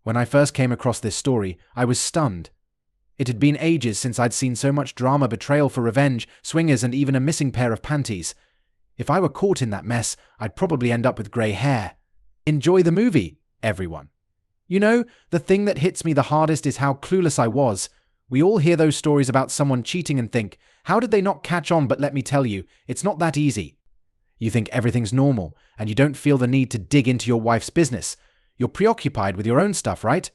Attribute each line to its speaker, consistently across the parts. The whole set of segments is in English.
Speaker 1: When I first came across this story, I was stunned. It had been ages since I'd seen so much drama, betrayal for revenge, swingers, and even a missing pair of panties. If I were caught in that mess, I'd probably end up with grey hair. Enjoy the movie, everyone. You know, the thing that hits me the hardest is how clueless I was. We all hear those stories about someone cheating and think, how did they not catch on? But let me tell you, it's not that easy. You think everything's normal, and you don't feel the need to dig into your wife's business. You're preoccupied with your own stuff, right?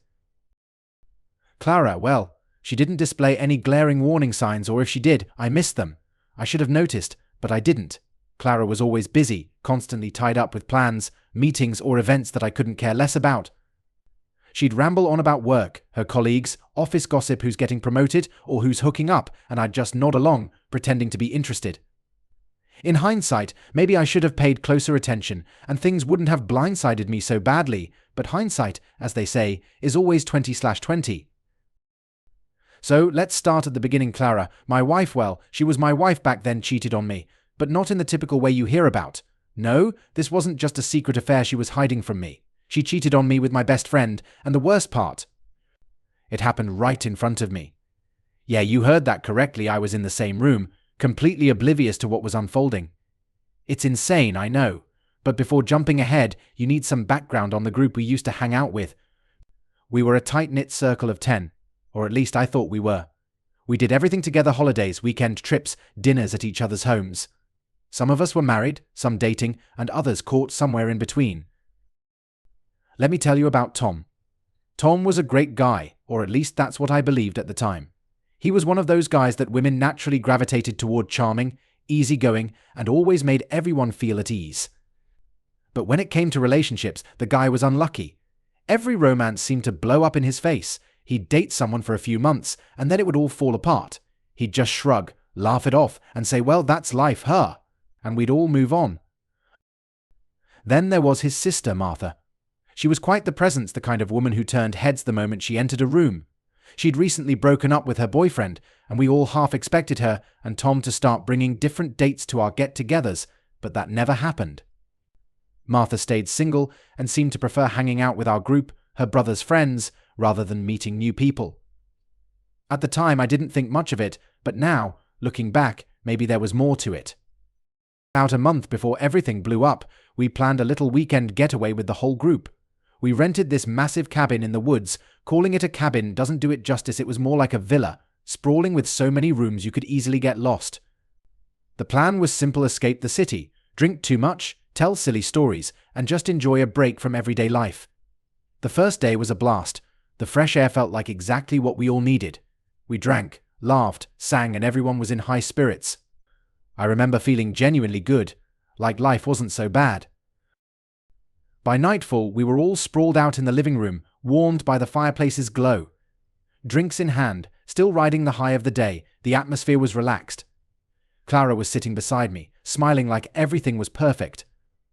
Speaker 1: Clara, well, she didn't display any glaring warning signs, or if she did, I missed them. I should have noticed, but I didn't. Clara was always busy, constantly tied up with plans, meetings, or events that I couldn't care less about. She'd ramble on about work, her colleagues, office gossip, who's getting promoted or who's hooking up, and I'd just nod along, pretending to be interested. In hindsight, maybe I should have paid closer attention, and things wouldn't have blindsided me so badly, but hindsight, as they say, is always 20/20. So let's start at the beginning. Clara, my wife, well, she was my wife back then, cheated on me, but not in the typical way you hear about. No, this wasn't just a secret affair she was hiding from me. She cheated on me with my best friend, and the worst part, it happened right in front of me. Yeah, you heard that correctly, I was in the same room, completely oblivious to what was unfolding. It's insane, I know, but before jumping ahead, you need some background on the group we used to hang out with. We were a tight-knit circle of 10, or at least I thought we were. We did everything together: holidays, weekend trips, dinners at each other's homes. Some of us were married, some dating, and others caught somewhere in between. Let me tell you about Tom. Tom was a great guy, or at least that's what I believed at the time. He was one of those guys that women naturally gravitated toward: charming, easygoing, and always made everyone feel at ease. But when it came to relationships, the guy was unlucky. Every romance seemed to blow up in his face. He'd date someone for a few months, and then it would all fall apart. He'd just shrug, laugh it off, and say, well, that's life, her. And we'd all move on. Then there was his sister, Martha. She was quite the presence, the kind of woman who turned heads the moment she entered a room. She'd recently broken up with her boyfriend, and we all half expected her and Tom to start bringing different dates to our get-togethers, but that never happened. Martha stayed single and seemed to prefer hanging out with our group, her brother's friends, rather than meeting new people. At the time, I didn't think much of it, but now, looking back, maybe there was more to it. About a month before everything blew up, we planned a little weekend getaway with the whole group. We rented this massive cabin in the woods. Calling it a cabin doesn't do it justice, it was more like a villa, sprawling with so many rooms you could easily get lost. The plan was simple: escape the city, drink too much, tell silly stories, and just enjoy a break from everyday life. The first day was a blast. The fresh air felt like exactly what we all needed. We drank, laughed, sang, and everyone was in high spirits. I remember feeling genuinely good, like life wasn't so bad. By nightfall, we were all sprawled out in the living room, warmed by the fireplace's glow. Drinks in hand, still riding the high of the day, the atmosphere was relaxed. Clara was sitting beside me, smiling like everything was perfect.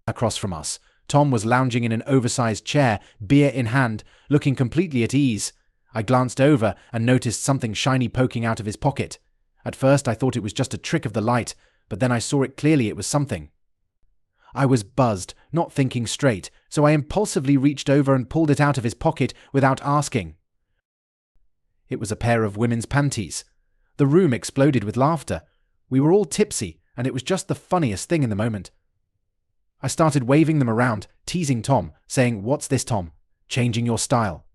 Speaker 1: Across from us, Tom was lounging in an oversized chair, beer in hand, looking completely at ease. I glanced over and noticed something shiny poking out of his pocket. At first I thought it was just a trick of the light, but then I saw it clearly. It was something. I was buzzed, not thinking straight, so I impulsively reached over and pulled it out of his pocket without asking. It was a pair of women's panties. The room exploded with laughter. We were all tipsy, and it was just the funniest thing in the moment. I started waving them around, teasing Tom, saying, "What's this, Tom? Changing your style."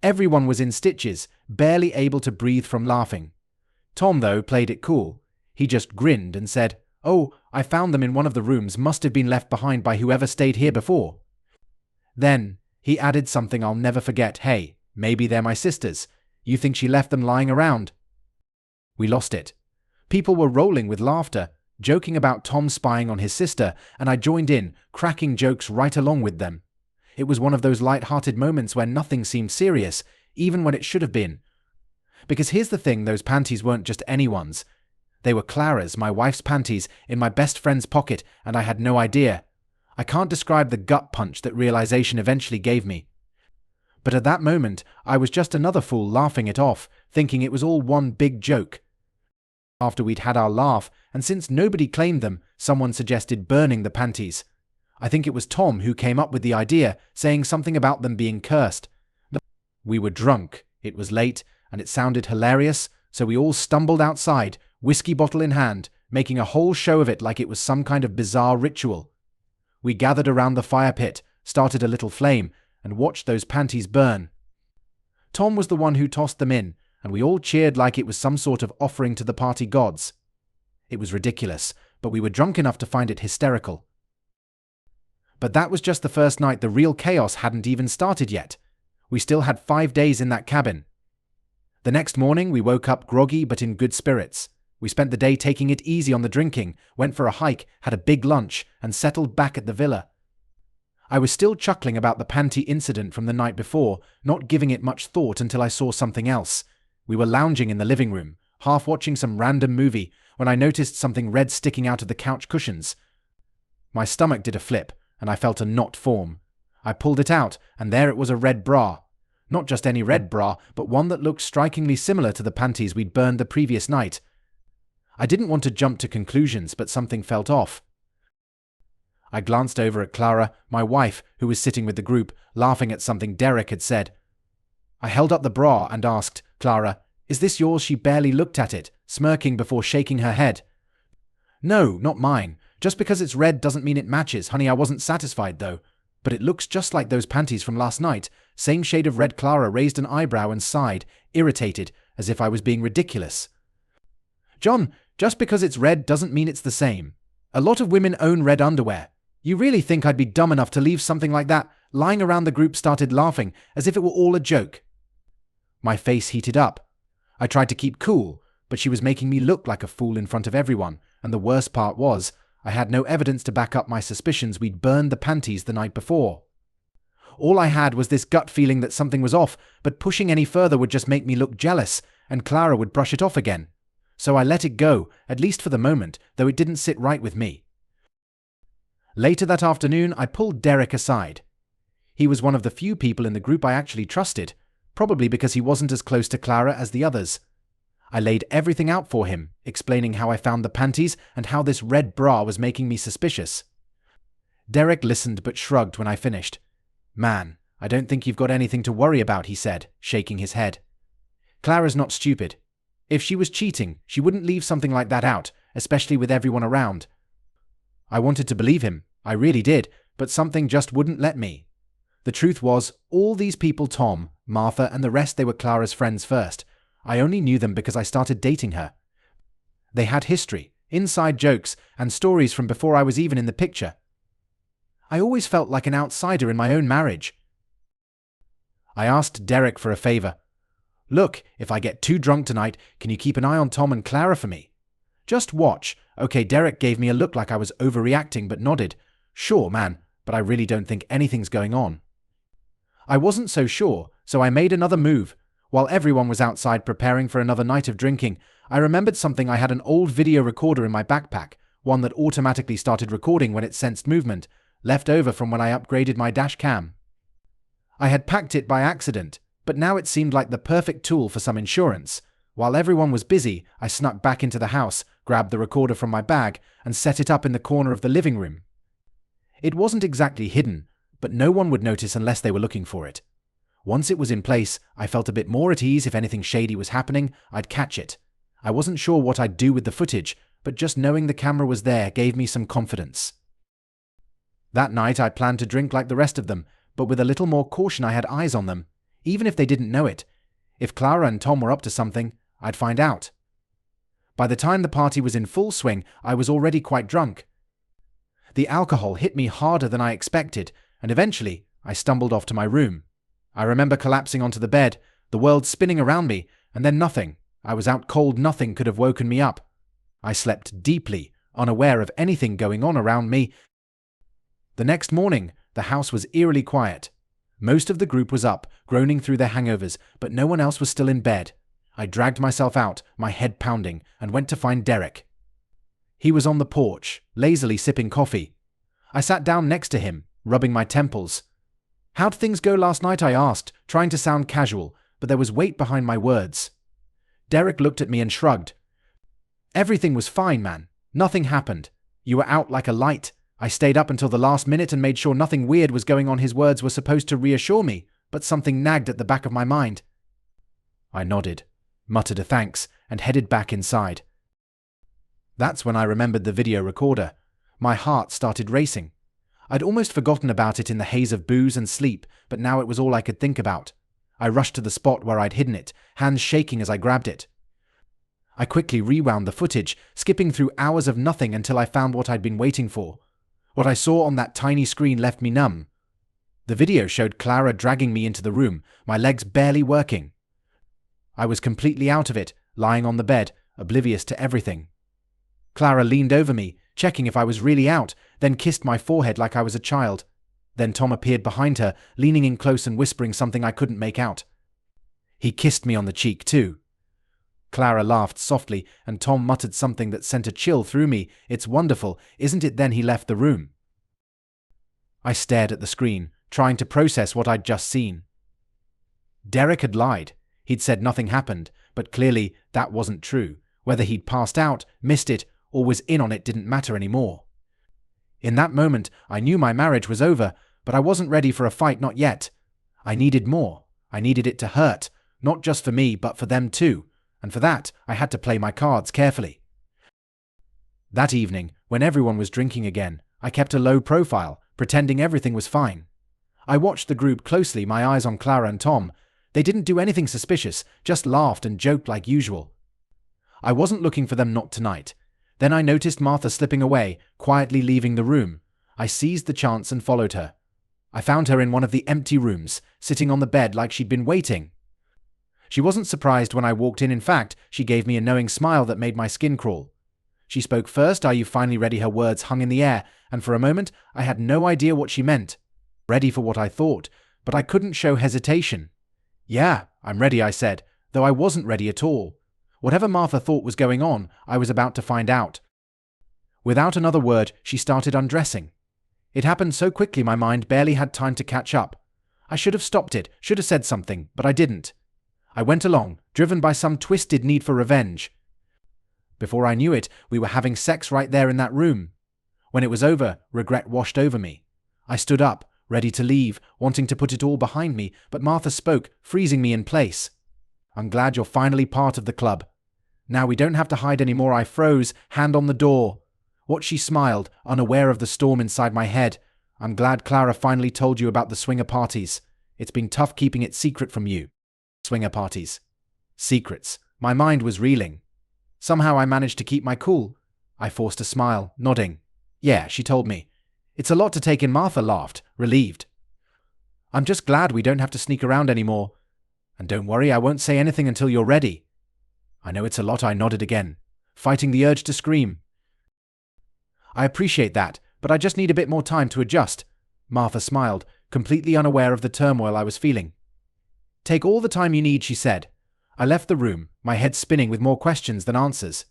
Speaker 1: Everyone was in stitches, barely able to breathe from laughing. Tom, though, played it cool. He just grinned and said, "Oh, I found them in one of the rooms, must have been left behind by whoever stayed here before." Then he added something I'll never forget. "Hey, maybe they're my sisters. You think she left them lying around?" We lost it. People were rolling with laughter, joking about Tom spying on his sister, and I joined in, cracking jokes right along with them. It was one of those light-hearted moments where nothing seemed serious, even when it should have been. Because here's the thing, those panties weren't just anyone's. They were Clara's, my wife's panties, in my best friend's pocket, and I had no idea. I can't describe the gut punch that realization eventually gave me. But at that moment, I was just another fool laughing it off, thinking it was all one big joke. After we'd had our laugh, and since nobody claimed them, someone suggested burning the panties. I think it was Tom who came up with the idea, saying something about them being cursed. We were drunk, it was late, and it sounded hilarious, so we all stumbled outside, whiskey bottle in hand, making a whole show of it like it was some kind of bizarre ritual. We gathered around the fire pit, started a little flame, and watched those panties burn. Tom was the one who tossed them in, and we all cheered like it was some sort of offering to the party gods. It was ridiculous, but we were drunk enough to find it hysterical. But that was just the first night. The real chaos hadn't even started yet. We still had 5 days in that cabin. The next morning, we woke up groggy but in good spirits. We spent the day taking it easy on the drinking, went for a hike, had a big lunch, and settled back at the villa. I was still chuckling about the panty incident from the night before, not giving it much thought until I saw something else. We were lounging in the living room, half watching some random movie, when I noticed something red sticking out of the couch cushions. My stomach did a flip, and I felt a knot form. I pulled it out, and there it was, a red bra. Not just any red bra, but one that looked strikingly similar to the panties we'd burned the previous night. I didn't want to jump to conclusions, but something felt off. I glanced over at Clara, my wife, who was sitting with the group, laughing at something Derek had said. I held up the bra and asked, "Clara, is this yours?" She barely looked at it, smirking before shaking her head. "No, not mine. Just because it's red doesn't mean it matches, honey. I wasn't satisfied, though. But it looks just like those panties from last night. Same shade of red." Clara raised an eyebrow and sighed, irritated, as if I was being ridiculous. "John, just because it's red doesn't mean it's the same. A lot of women own red underwear. You really think I'd be dumb enough to leave something like that lying around?" The group started laughing, as if it were all a joke. My face heated up. I tried to keep cool, but she was making me look like a fool in front of everyone, and the worst part was, I had no evidence to back up my suspicions we'd burned the panties the night before. All I had was this gut feeling that something was off, but pushing any further would just make me look jealous, and Clara would brush it off again. So I let it go, at least for the moment, though it didn't sit right with me. Later that afternoon, I pulled Derek aside. He was one of the few people in the group I actually trusted, probably because he wasn't as close to Clara as the others. I laid everything out for him, explaining how I found the panties and how this red bra was making me suspicious. Derek listened but shrugged when I finished. "Man, I don't think you've got anything to worry about," he said, shaking his head. "Clara's not stupid. If she was cheating, she wouldn't leave something like that out, especially with everyone around." I wanted to believe him, I really did, but something just wouldn't let me. The truth was, all these people, Tom, Martha, and the rest, they were Clara's friends first. I only knew them because I started dating her. They had history, inside jokes, and stories from before I was even in the picture. I always felt like an outsider in my own marriage. I asked Derek for a favor. "Look, if I get too drunk tonight, can you keep an eye on Tom and Clara for me?" "Just watch." "Okay." Derek gave me a look like I was overreacting but nodded. "Sure, man, but I really don't think anything's going on." I wasn't so sure, so I made another move. While everyone was outside preparing for another night of drinking, I remembered something. I had an old video recorder in my backpack, one that automatically started recording when it sensed movement, left over from when I upgraded my dash cam. I had packed it by accident, but now it seemed like the perfect tool for some insurance. While everyone was busy, I snuck back into the house, grabbed the recorder from my bag, and set it up in the corner of the living room. It wasn't exactly hidden, but no one would notice unless they were looking for it. Once it was in place, I felt a bit more at ease. If anything shady was happening, I'd catch it. I wasn't sure what I'd do with the footage, but just knowing the camera was there gave me some confidence. That night I planned to drink like the rest of them, but with a little more caution. I had eyes on them, even if they didn't know it. If Clara and Tom were up to something, I'd find out. By the time the party was in full swing, I was already quite drunk. The alcohol hit me harder than I expected, and eventually I stumbled off to my room. I remember collapsing onto the bed, the world spinning around me, and then nothing. I was out cold. Nothing could have woken me up. I slept deeply, unaware of anything going on around me. The next morning, the house was eerily quiet. Most of the group was up, groaning through their hangovers, but no one else was still in bed. I dragged myself out, my head pounding, and went to find Derek. He was on the porch, lazily sipping coffee. I sat down next to him, rubbing my temples. "How'd things go last night?" I asked, trying to sound casual, but there was weight behind my words. Derek looked at me and shrugged. "Everything was fine, man. Nothing happened. You were out like a light. I stayed up until the last minute and made sure nothing weird was going on." His words were supposed to reassure me, but something nagged at the back of my mind. I nodded, muttered a thanks, and headed back inside. That's when I remembered the video recorder. My heart started racing. I'd almost forgotten about it in the haze of booze and sleep, but now it was all I could think about. I rushed to the spot where I'd hidden it, hands shaking as I grabbed it. I quickly rewound the footage, skipping through hours of nothing until I found what I'd been waiting for. What I saw on that tiny screen left me numb. The video showed Clara dragging me into the room, my legs barely working. I was completely out of it, lying on the bed, oblivious to everything. Clara leaned over me, checking if I was really out, then kissed my forehead like I was a child. Then Tom appeared behind her, leaning in close and whispering something I couldn't make out. He kissed me on the cheek too. Clara laughed softly, and Tom muttered something that sent a chill through me. "It's wonderful, isn't it?" Then he left the room. I stared at the screen, trying to process what I'd just seen. Derek had lied. He'd said nothing happened, but clearly that wasn't true. Whether he'd passed out, missed it, or was in on it didn't matter anymore. In that moment, I knew my marriage was over, but I wasn't ready for a fight, not yet. I needed more. I needed it to hurt, not just for me, but for them too. And for that, I had to play my cards carefully. That evening, when everyone was drinking again, I kept a low profile, pretending everything was fine. I watched the group closely, my eyes on Clara and Tom. They didn't do anything suspicious, just laughed and joked like usual. I wasn't looking for them, not tonight. Then I noticed Martha slipping away, quietly leaving the room. I seized the chance and followed her. I found her in one of the empty rooms, sitting on the bed like she'd been waiting. She wasn't surprised when I walked in. In fact, she gave me a knowing smile that made my skin crawl. She spoke first. "Are you finally ready?" Her words hung in the air, and for a moment I had no idea what she meant. Ready for what I thought, but I couldn't show hesitation. "Yeah, I'm ready," I said, though I wasn't ready at all. Whatever Martha thought was going on, I was about to find out. Without another word, she started undressing. It happened so quickly my mind barely had time to catch up. I should have stopped it, should have said something, but I didn't. I went along, driven by some twisted need for revenge. Before I knew it, we were having sex right there in that room. When it was over, regret washed over me. I stood up, ready to leave, wanting to put it all behind me, but Martha spoke, freezing me in place. "I'm glad you're finally part of the club. Now we don't have to hide anymore." I froze, hand on the door. Watch, she smiled, unaware of the storm inside my head. "I'm glad Clara finally told you about the swinger parties. It's been tough keeping it secret from you." Swinger parties. Secrets. My mind was reeling. Somehow I managed to keep my cool. I forced a smile, nodding. "Yeah," she told me. "It's a lot to take in." Martha laughed, relieved. "I'm just glad we don't have to sneak around anymore. And don't worry, I won't say anything until you're ready." "I know it's a lot." I nodded again, fighting the urge to scream. "I appreciate that, but I just need a bit more time to adjust." Martha smiled, completely unaware of the turmoil I was feeling. "Take all the time you need," she said. I left the room, my head spinning with more questions than answers.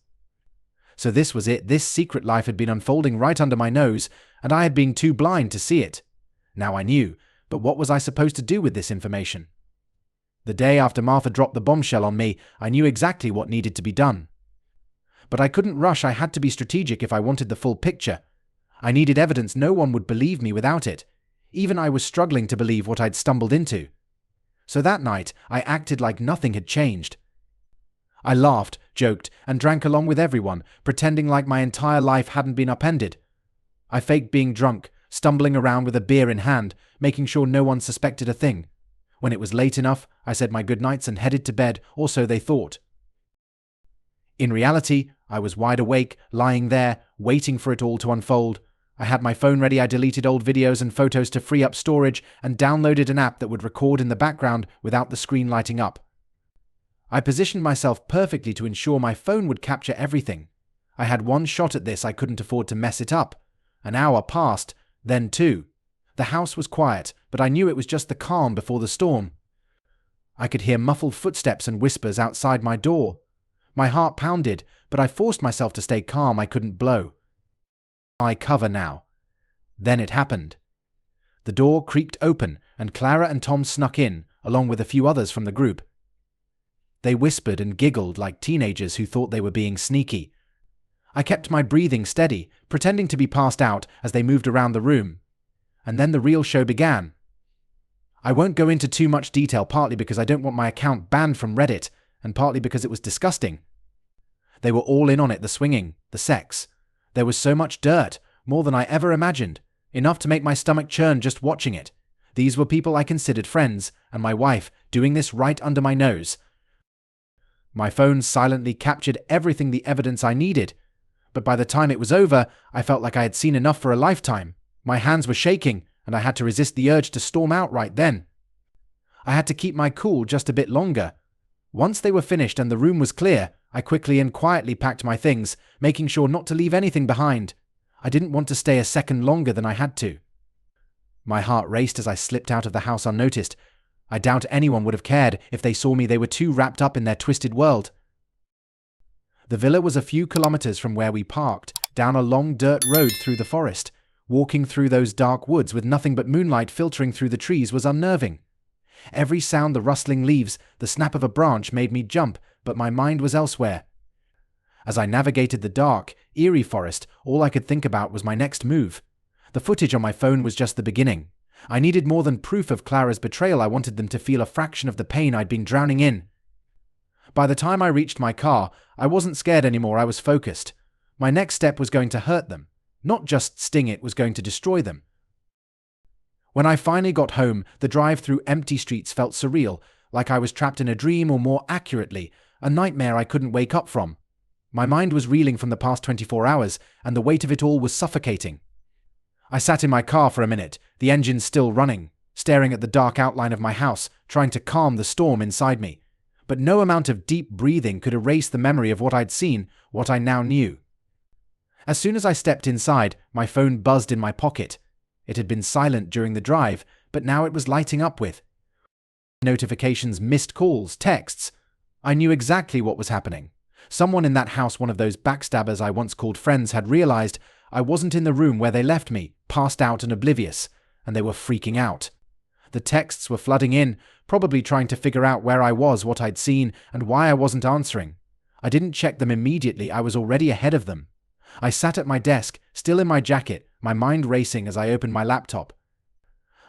Speaker 1: So this was it. This secret life had been unfolding right under my nose, and I had been too blind to see it. Now I knew, but what was I supposed to do with this information? The day after Martha dropped the bombshell on me, I knew exactly what needed to be done. But I couldn't rush. I had to be strategic if I wanted the full picture. I needed evidence. No one would believe me without it. Even I was struggling to believe what I'd stumbled into. So that night, I acted like nothing had changed. I laughed, joked, and drank along with everyone, pretending like my entire life hadn't been upended. I faked being drunk, stumbling around with a beer in hand, making sure no one suspected a thing. When it was late enough, I said my goodnights and headed to bed, or so they thought. In reality, I was wide awake, lying there, waiting for it all to unfold. I had my phone ready. I deleted old videos and photos to free up storage and downloaded an app that would record in the background without the screen lighting up. I positioned myself perfectly to ensure my phone would capture everything. I had one shot at this. I couldn't afford to mess it up. An hour passed, then two. The house was quiet, but I knew it was just the calm before the storm. I could hear muffled footsteps and whispers outside my door. My heart pounded, but I forced myself to stay calm. I couldn't blow. I cover now. Then it happened. The door creaked open, and Clara and Tom snuck in, along with a few others from the group. They whispered and giggled like teenagers who thought they were being sneaky. I kept my breathing steady, pretending to be passed out as they moved around the room. And then the real show began. I won't go into too much detail, partly because I don't want my account banned from Reddit, and partly because it was disgusting. They were all in on it, the swinging, the sex. There was so much dirt, more than I ever imagined, enough to make my stomach churn just watching it. These were people I considered friends, and my wife, doing this right under my nose. My phone silently captured everything, the evidence I needed, but by the time it was over, I felt like I had seen enough for a lifetime. My hands were shaking, and I had to resist the urge to storm out right then. I had to keep my cool just a bit longer. Once they were finished and the room was clear, I quickly and quietly packed my things, making sure not to leave anything behind. I didn't want to stay a second longer than I had to. My heart raced as I slipped out of the house unnoticed. I doubt anyone would have cared if they saw me. They were too wrapped up in their twisted world. The villa was a few kilometers from where we parked, down a long dirt road through the forest. Walking through those dark woods with nothing but moonlight filtering through the trees was unnerving. Every sound, the rustling leaves, the snap of a branch made me jump, but my mind was elsewhere. As I navigated the dark, eerie forest, all I could think about was my next move. The footage on my phone was just the beginning. I needed more than proof of Clara's betrayal. I wanted them to feel a fraction of the pain I'd been drowning in. By the time I reached my car, I wasn't scared anymore. I was focused. My next step was going to hurt them. Not just sting, it was going to destroy them. When I finally got home, the drive through empty streets felt surreal, like I was trapped in a dream, or more accurately, a nightmare I couldn't wake up from. My mind was reeling from the past 24 hours, and the weight of it all was suffocating. I sat in my car for a minute, the engine still running, staring at the dark outline of my house, trying to calm the storm inside me. But no amount of deep breathing could erase the memory of what I'd seen, what I now knew. As soon as I stepped inside, my phone buzzed in my pocket. It had been silent during the drive, but now it was lighting up with notifications, missed calls, texts. I knew exactly what was happening. Someone in that house, one of those backstabbers I once called friends, had realized I wasn't in the room where they left me, passed out and oblivious, and they were freaking out. The texts were flooding in, probably trying to figure out where I was, what I'd seen, and why I wasn't answering. I didn't check them immediately. I was already ahead of them. I sat at my desk, still in my jacket, my mind racing as I opened my laptop.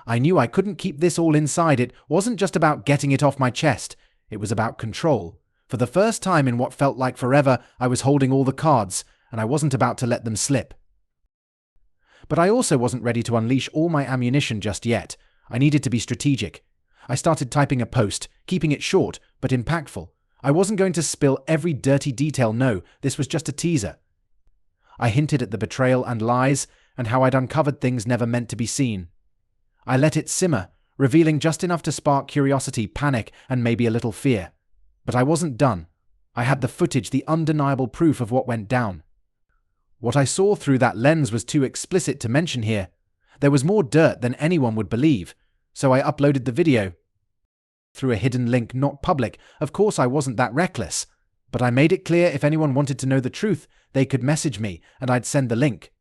Speaker 1: I knew I couldn't keep this all inside. It wasn't just about getting it off my chest. It was about control. For the first time in what felt like forever, I was holding all the cards, and I wasn't about to let them slip. But I also wasn't ready to unleash all my ammunition just yet. I needed to be strategic. I started typing a post, keeping it short, but impactful. I wasn't going to spill every dirty detail, no, this was just a teaser. I hinted at the betrayal and lies, and how I'd uncovered things never meant to be seen. I let it simmer, revealing just enough to spark curiosity, panic, and maybe a little fear. But I wasn't done. I had the footage, the undeniable proof of what went down. What I saw through that lens was too explicit to mention here. There was more dirt than anyone would believe, so I uploaded the video. Through a hidden link, not public. Of course I wasn't that reckless. But I made it clear if anyone wanted to know the truth, they could message me, and I'd send the link.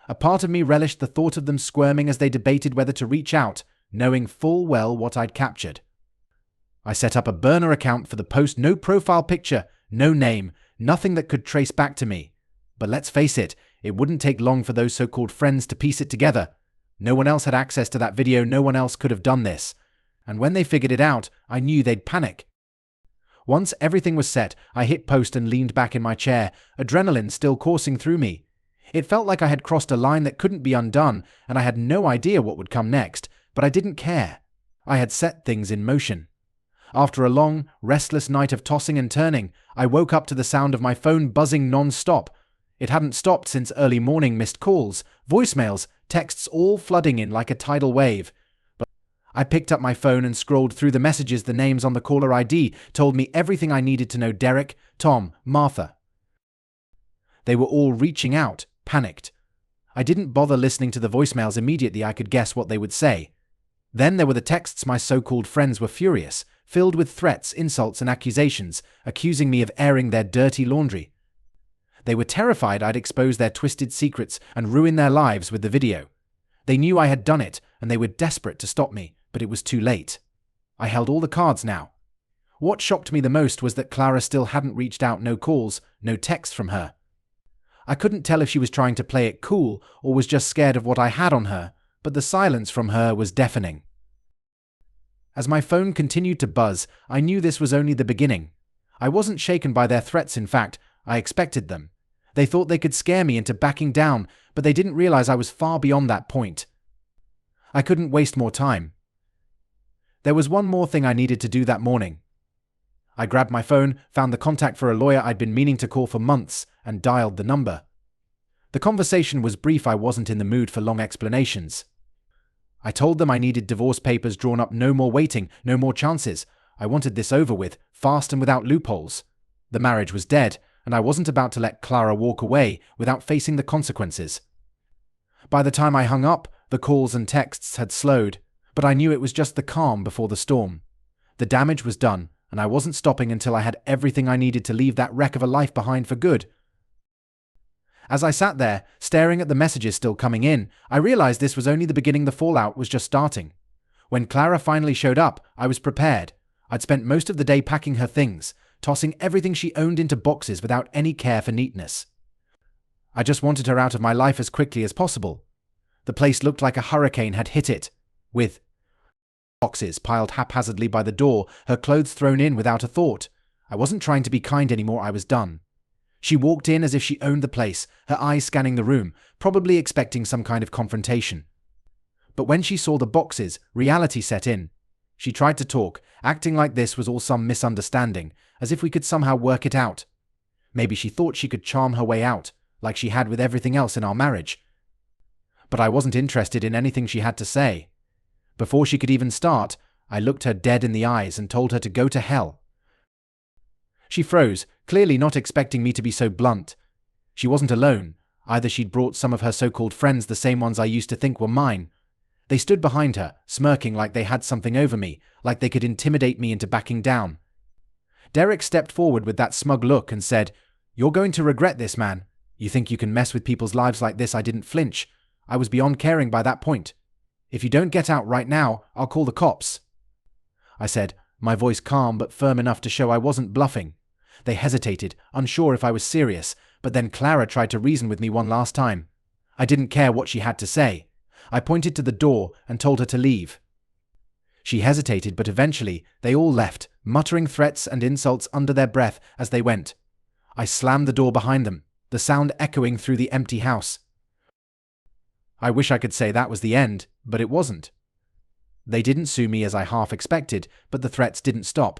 Speaker 1: A part of me relished the thought of them squirming as they debated whether to reach out, knowing full well what I'd captured. I set up a burner account for the post, no profile picture, no name, nothing that could trace back to me. But let's face it, it wouldn't take long for those so-called friends to piece it together. No one else had access to that video, no one else could have done this. And when they figured it out, I knew they'd panic. Once everything was set, I hit post and leaned back in my chair, adrenaline still coursing through me. It felt like I had crossed a line that couldn't be undone, and I had no idea what would come next, but I didn't care. I had set things in motion. After a long, restless night of tossing and turning, I woke up to the sound of my phone buzzing non-stop. It hadn't stopped since early morning, missed calls, voicemails, texts all flooding in like a tidal wave. But I picked up my phone and scrolled through the messages. The names on the caller ID told me everything I needed to know. Derek, Tom, Martha. They were all reaching out, panicked. I didn't bother listening to the voicemails immediately. I could guess what they would say. Then there were the texts. My so-called friends were furious, filled with threats, insults, and accusations, accusing me of airing their dirty laundry. They were terrified I'd expose their twisted secrets and ruin their lives with the video. They knew I had done it, and they were desperate to stop me, but it was too late. I held all the cards now. What shocked me the most was that Clara still hadn't reached out. No calls, no texts from her. I couldn't tell if she was trying to play it cool or was just scared of what I had on her, but the silence from her was deafening. As my phone continued to buzz, I knew this was only the beginning. I wasn't shaken by their threats, in fact, I expected them. They thought they could scare me into backing down, but they didn't realize I was far beyond that point. I couldn't waste more time. There was one more thing I needed to do that morning. I grabbed my phone, found the contact for a lawyer I'd been meaning to call for months, and dialed the number. The conversation was brief. I wasn't in the mood for long explanations. I told them I needed divorce papers drawn up, no more waiting, no more chances. I wanted this over with, fast and without loopholes. The marriage was dead, and I wasn't about to let Clara walk away without facing the consequences. By the time I hung up, the calls and texts had slowed, but I knew it was just the calm before the storm. The damage was done, and I wasn't stopping until I had everything I needed to leave that wreck of a life behind for good. As I sat there, staring at the messages still coming in, I realized this was only the beginning. The fallout was just starting. When Clara finally showed up, I was prepared. I'd spent most of the day packing her things, tossing everything she owned into boxes without any care for neatness. I just wanted her out of my life as quickly as possible. The place looked like a hurricane had hit it, with boxes piled haphazardly by the door, her clothes thrown in without a thought. I wasn't trying to be kind anymore. I was done. She walked in as if she owned the place, her eyes scanning the room, probably expecting some kind of confrontation. But when she saw the boxes, reality set in. She tried to talk, acting like this was all some misunderstanding, as if we could somehow work it out. Maybe she thought she could charm her way out, like she had with everything else in our marriage. But I wasn't interested in anything she had to say. Before she could even start, I looked her dead in the eyes and told her to go to hell. She froze, clearly not expecting me to be so blunt. She wasn't alone. Either she'd brought some of her so-called friends, the same ones I used to think were mine. They stood behind her, smirking like they had something over me, like they could intimidate me into backing down. Derek stepped forward with that smug look and said, "You're going to regret this, man. You think you can mess with people's lives like this?" I didn't flinch. I was beyond caring by that point. "If you don't get out right now, I'll call the cops," I said, my voice calm but firm enough to show I wasn't bluffing. They hesitated, unsure if I was serious, but then Clara tried to reason with me one last time. I didn't care what she had to say. I pointed to the door and told her to leave. She hesitated, but eventually they all left, muttering threats and insults under their breath as they went. I slammed the door behind them, the sound echoing through the empty house. I wish I could say that was the end, but it wasn't. They didn't sue me as I half expected, but the threats didn't stop.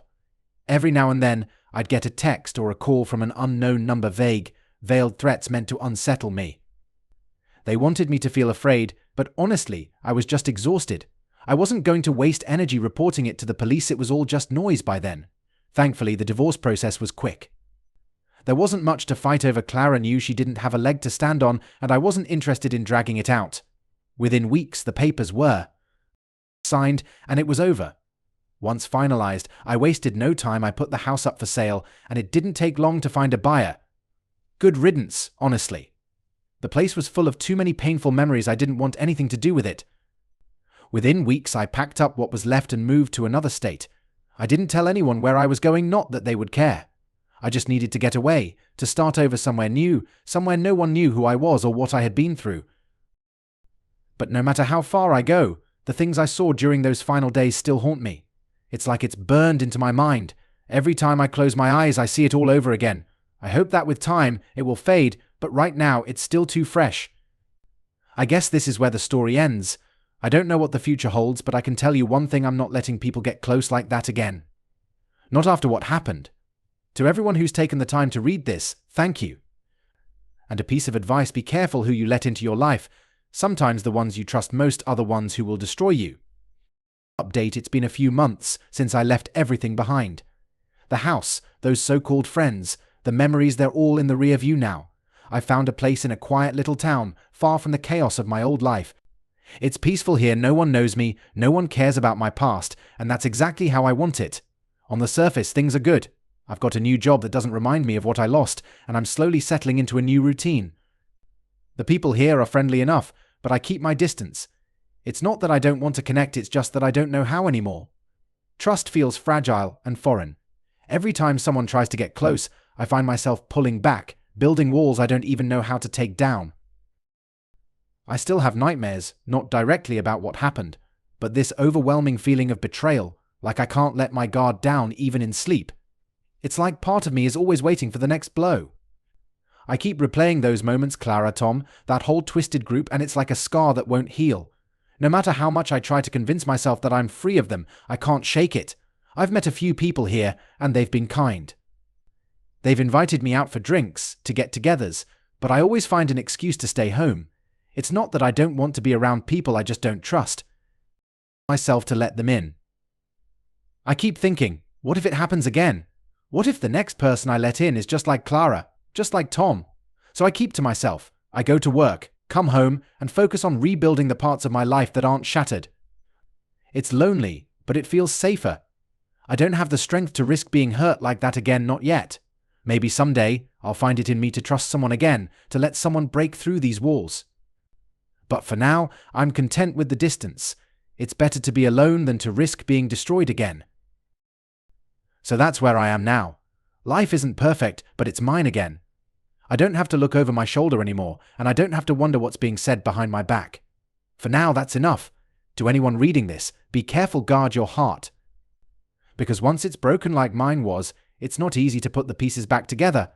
Speaker 1: Every now and then, I'd get a text or a call from an unknown number, vague, veiled threats meant to unsettle me. They wanted me to feel afraid, but honestly, I was just exhausted. I wasn't going to waste energy reporting it to the police. It was all just noise by then. Thankfully, the divorce process was quick. There wasn't much to fight over. Clara knew she didn't have a leg to stand on, and I wasn't interested in dragging it out. Within weeks, the papers were signed, and it was over. Once finalized, I wasted no time. I put the house up for sale, and it didn't take long to find a buyer. Good riddance, honestly. The place was full of too many painful memories. I didn't want anything to do with it. Within weeks, I packed up what was left and moved to another state. I didn't tell anyone where I was going, not that they would care. I just needed to get away, to start over somewhere new, somewhere no one knew who I was or what I had been through. But no matter how far I go, the things I saw during those final days still haunt me. It's like it's burned into my mind. Every time I close my eyes, I see it all over again. I hope that with time, it will fade, but right now, it's still too fresh. I guess this is where the story ends. I don't know what the future holds, but I can tell you one thing: I'm not letting people get close like that again. Not after what happened. To everyone who's taken the time to read this, thank you. And a piece of advice: be careful who you let into your life. Sometimes the ones you trust most are the ones who will destroy you. Update: it's been a few months since I left everything behind. The house, those so-called friends, the memories, they're all in the rear view now. I found a place in a quiet little town, far from the chaos of my old life. It's peaceful here, no one knows me, no one cares about my past, and that's exactly how I want it. On the surface, things are good. I've got a new job that doesn't remind me of what I lost, and I'm slowly settling into a new routine. The people here are friendly enough, but I keep my distance. It's not that I don't want to connect, it's just that I don't know how anymore. Trust feels fragile and foreign. Every time someone tries to get close, I find myself pulling back, building walls I don't even know how to take down. I still have nightmares, not directly about what happened, but this overwhelming feeling of betrayal, like I can't let my guard down even in sleep. It's like part of me is always waiting for the next blow. I keep replaying those moments, Clara, Tom, that whole twisted group, and it's like a scar that won't heal. No matter how much I try to convince myself that I'm free of them, I can't shake it. I've met a few people here, and they've been kind. They've invited me out for drinks, to get-togethers, but I always find an excuse to stay home. It's not that I don't want to be around people I just don't trust myself to let them in. I keep thinking, what if it happens again? What if the next person I let in is just like Clara, just like Tom? So I keep to myself. I go to work, come home, and focus on rebuilding the parts of my life that aren't shattered. It's lonely, but it feels safer. I don't have the strength to risk being hurt like that again, not yet. Maybe someday I'll find it in me to trust someone again, to let someone break through these walls. But for now, I'm content with the distance. It's better to be alone than to risk being destroyed again. So that's where I am now. Life isn't perfect, but it's mine again. I don't have to look over my shoulder anymore, and I don't have to wonder what's being said behind my back. For now, that's enough. To anyone reading this, be careful, guard your heart. Because once it's broken like mine was, it's not easy to put the pieces back together.